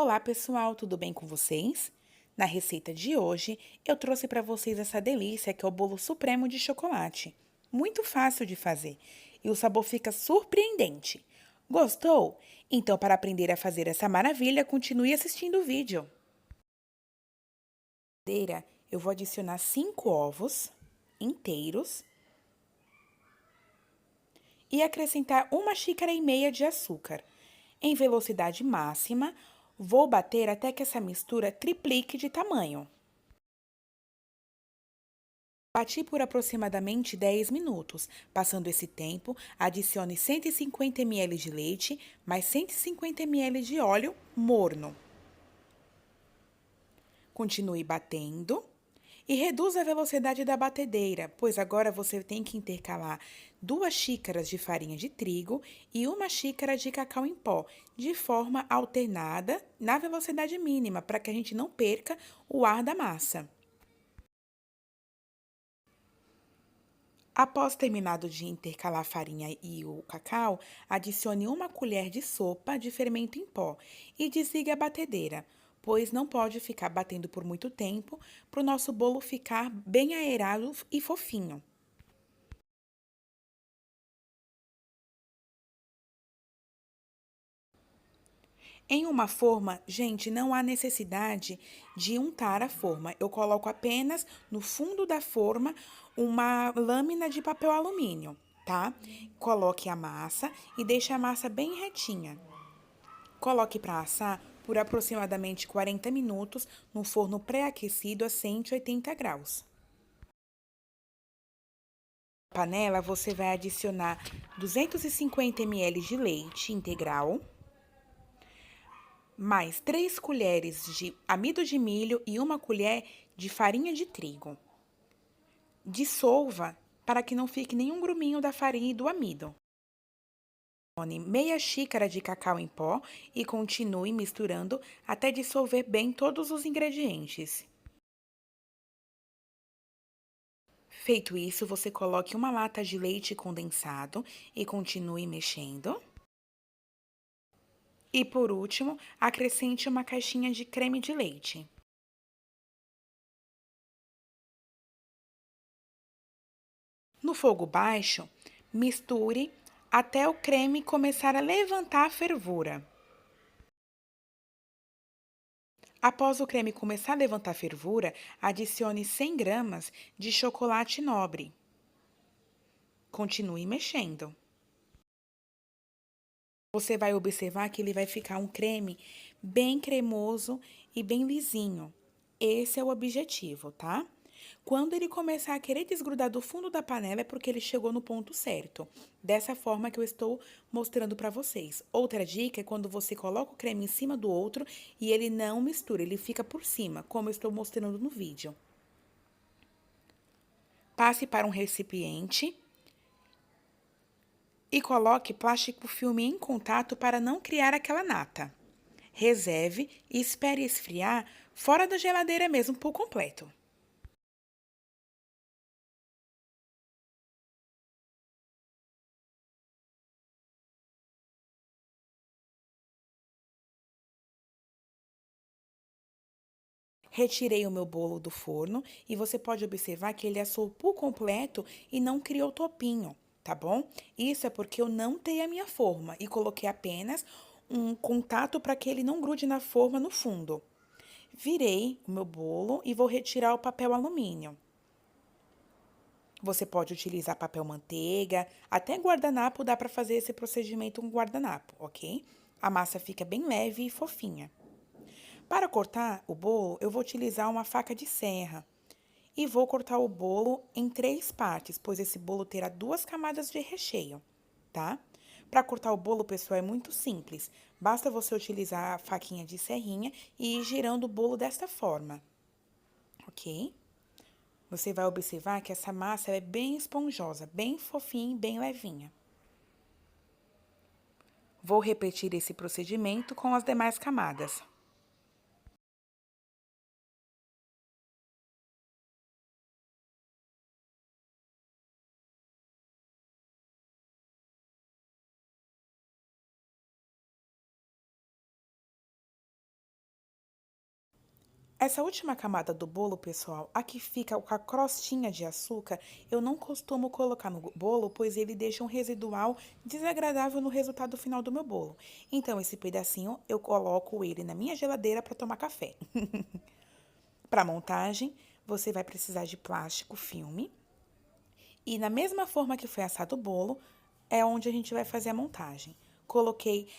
Olá pessoal, tudo bem com vocês? Na receita de hoje, eu trouxe para vocês essa delícia que é o bolo supremo de chocolate. Muito fácil de fazer e o sabor fica surpreendente. Gostou? Então, para aprender a fazer essa maravilha, continue assistindo o vídeo. Eu vou adicionar 5 ovos inteiros e acrescentar 1,5 xícaras de açúcar. Em velocidade máxima, vou bater até que essa mistura triplique de tamanho. Bati por aproximadamente 10 minutos. Passando esse tempo, adicione 150 ml de leite, mais 150 ml de óleo morno. Continue batendo e reduza a velocidade da batedeira, pois agora você tem que intercalar 2 xícaras de farinha de trigo e 1 xícara de cacau em pó, de forma alternada na velocidade mínima, para que a gente não perca o ar da massa. Após terminado de intercalar a farinha e o cacau, adicione 1 colher de sopa de fermento em pó e desligue a batedeira, pois não pode ficar batendo por muito tempo para o nosso bolo ficar bem aerado e fofinho. Em uma forma, gente, não há necessidade de untar a forma. Eu coloco apenas no fundo da forma uma lâmina de papel alumínio, tá? Coloque a massa e deixe a massa bem retinha. Coloque para assar por aproximadamente 40 minutos no forno pré-aquecido a 180 graus. Na panela, você vai adicionar 250 ml de leite integral, mais 3 colheres de amido de milho e 1 colher de farinha de trigo. Dissolva para que não fique nenhum gruminho da farinha e do amido. Adicione meia xícara de cacau em pó e continue misturando até dissolver bem todos os ingredientes. Feito isso, você coloque uma lata de leite condensado e continue mexendo. E por último, acrescente uma caixinha de creme de leite. No fogo baixo, misture até o creme começar a levantar a fervura. Após o creme começar a levantar a fervura, adicione 100 gramas de chocolate nobre. Continue mexendo. Você vai observar que ele vai ficar um creme bem cremoso e bem lisinho. Esse é o objetivo, tá? Quando ele começar a querer desgrudar do fundo da panela, é porque ele chegou no ponto certo. Dessa forma que eu estou mostrando para vocês. Outra dica é quando você coloca o creme em cima do outro e ele não mistura, ele fica por cima, como eu estou mostrando no vídeo. Passe para um recipiente e coloque plástico filme em contato para não criar aquela nata. Reserve e espere esfriar fora da geladeira mesmo por completo. Retirei o meu bolo do forno e você pode observar que ele assou por completo e não criou topinho, tá bom? Isso é porque eu não tenho a minha forma e coloquei apenas um contato para que ele não grude na forma no fundo. Virei o meu bolo e vou retirar o papel alumínio. Você pode utilizar papel manteiga, até guardanapo dá para fazer esse procedimento com guardanapo, ok? A massa fica bem leve e fofinha. Para cortar o bolo, eu vou utilizar uma faca de serra e vou cortar o bolo em 3 partes, pois esse bolo terá 2 camadas de recheio, tá? Para cortar o bolo, pessoal, é muito simples. Basta você utilizar a faquinha de serrinha e ir girando o bolo desta forma, ok? Você vai observar que essa massa é bem esponjosa, bem fofinha e bem levinha. Vou repetir esse procedimento com as demais camadas. Essa última camada do bolo, pessoal, a que fica com a crostinha de açúcar, eu não costumo colocar no bolo, pois ele deixa um residual desagradável no resultado final do meu bolo. Então, esse pedacinho eu coloco ele na minha geladeira para tomar café. Para montagem, você vai precisar de plástico filme. E na mesma forma que foi assado o bolo, é onde a gente vai fazer a montagem. Coloquei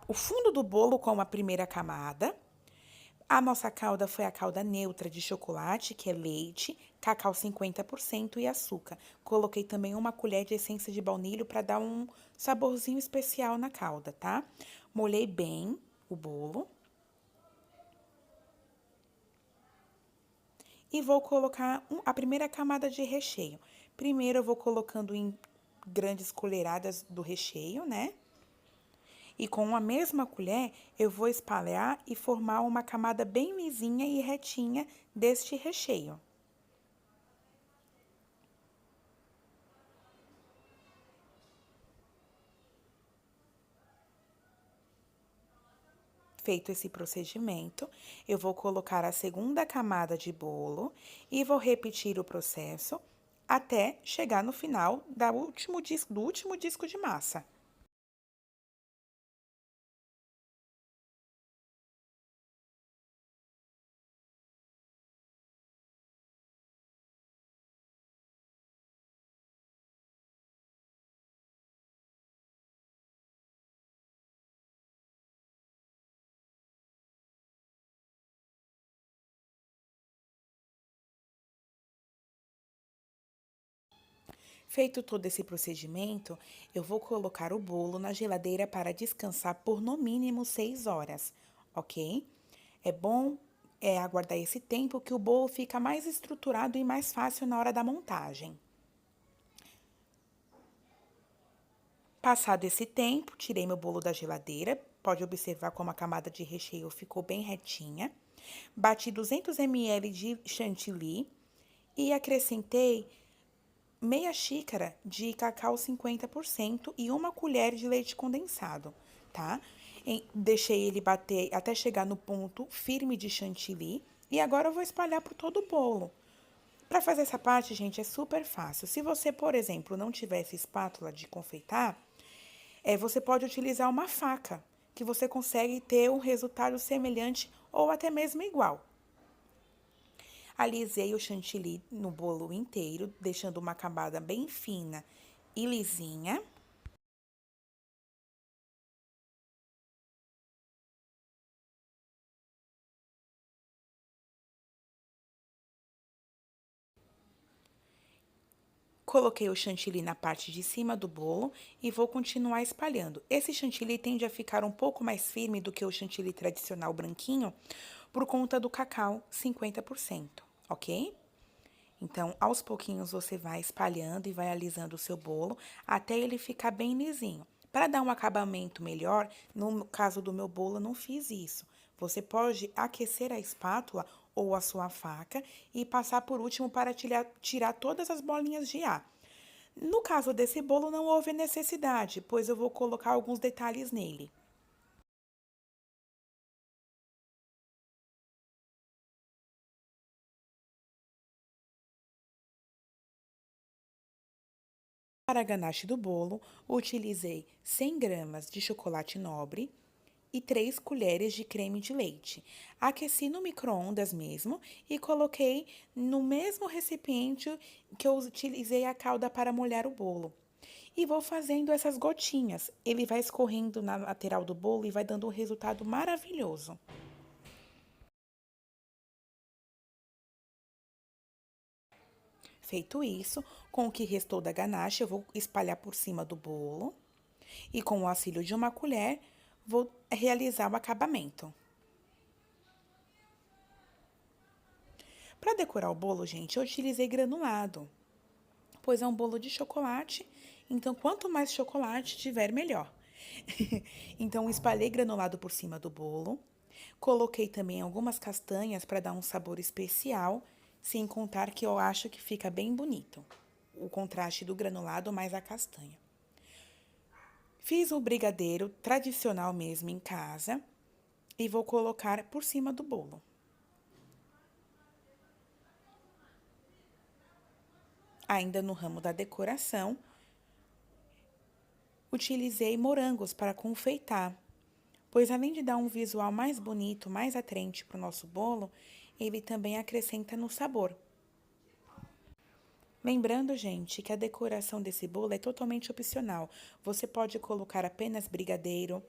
o fundo do bolo com a primeira camada. A nossa calda foi a calda neutra de chocolate, que é leite, cacau 50% e açúcar. Coloquei também uma colher de essência de baunilha para dar um saborzinho especial na calda, tá? Molhei bem o bolo. E vou colocar a primeira camada de recheio. Primeiro, eu vou colocando em grandes colheradas do recheio, né? E com a mesma colher, eu vou espalhar e formar uma camada bem lisinha e retinha deste recheio. Feito esse procedimento, eu vou colocar a segunda camada de bolo e vou repetir o processo até chegar no final do último disco de massa. Feito todo esse procedimento, eu vou colocar o bolo na geladeira para descansar por no mínimo 6 horas, ok? É bom aguardar esse tempo que o bolo fica mais estruturado e mais fácil na hora da montagem. Passado esse tempo, tirei meu bolo da geladeira. Pode observar como a camada de recheio ficou bem retinha. Bati 200 ml de chantilly e acrescentei meia xícara de cacau 50% e uma colher de leite condensado, tá? Deixei ele bater até chegar no ponto firme de chantilly e agora eu vou espalhar por todo o bolo. Para fazer essa parte, gente, é super fácil. Se você, por exemplo, não tivesse espátula de confeitar, você pode utilizar uma faca, que você consegue ter um resultado semelhante ou até mesmo igual. Alisei o chantilly no bolo inteiro, deixando uma camada bem fina e lisinha. Coloquei o chantilly na parte de cima do bolo e vou continuar espalhando. Esse chantilly tende a ficar um pouco mais firme do que o chantilly tradicional branquinho, por conta do cacau 50%, ok? Então, aos pouquinhos você vai espalhando e vai alisando o seu bolo até ele ficar bem lisinho. Para dar um acabamento melhor, no caso do meu bolo, eu não fiz isso. Você pode aquecer a espátula ou a sua faca e passar por último para tirar todas as bolinhas de ar. No caso desse bolo, não houve necessidade, pois eu vou colocar alguns detalhes nele. Para a ganache do bolo, utilizei 100 gramas de chocolate nobre e 3 colheres de creme de leite. Aqueci no micro-ondas mesmo e coloquei no mesmo recipiente que eu utilizei a calda para molhar o bolo. E vou fazendo essas gotinhas. Ele vai escorrendo na lateral do bolo e vai dando um resultado maravilhoso. Feito isso, com o que restou da ganache, eu vou espalhar por cima do bolo e com o auxílio de uma colher, vou realizar o acabamento. Para decorar o bolo, gente, eu utilizei granulado, pois é um bolo de chocolate, então quanto mais chocolate tiver, melhor. Então, espalhei granulado por cima do bolo, coloquei também algumas castanhas para dar um sabor especial, sem contar que eu acho que fica bem bonito o contraste do granulado mais a castanha. Fiz o brigadeiro tradicional mesmo em casa e vou colocar por cima do bolo. Ainda no ramo da decoração, utilizei morangos para confeitar, pois além de dar um visual mais bonito, mais atraente para o nosso bolo, ele também acrescenta no sabor. Lembrando, gente, que a decoração desse bolo é totalmente opcional. Você pode colocar apenas brigadeiro,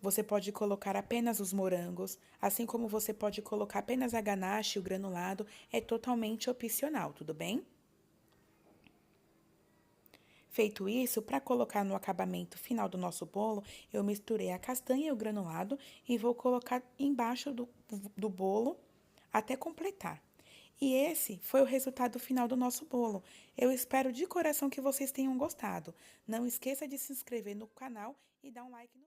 você pode colocar apenas os morangos, assim como você pode colocar apenas a ganache e o granulado, é totalmente opcional, tudo bem? Feito isso, para colocar no acabamento final do nosso bolo, eu misturei a castanha e o granulado e vou colocar embaixo do bolo até completar. E esse foi o resultado final do nosso bolo. Eu espero de coração que vocês tenham gostado. Não esqueça de se inscrever no canal e dar um like no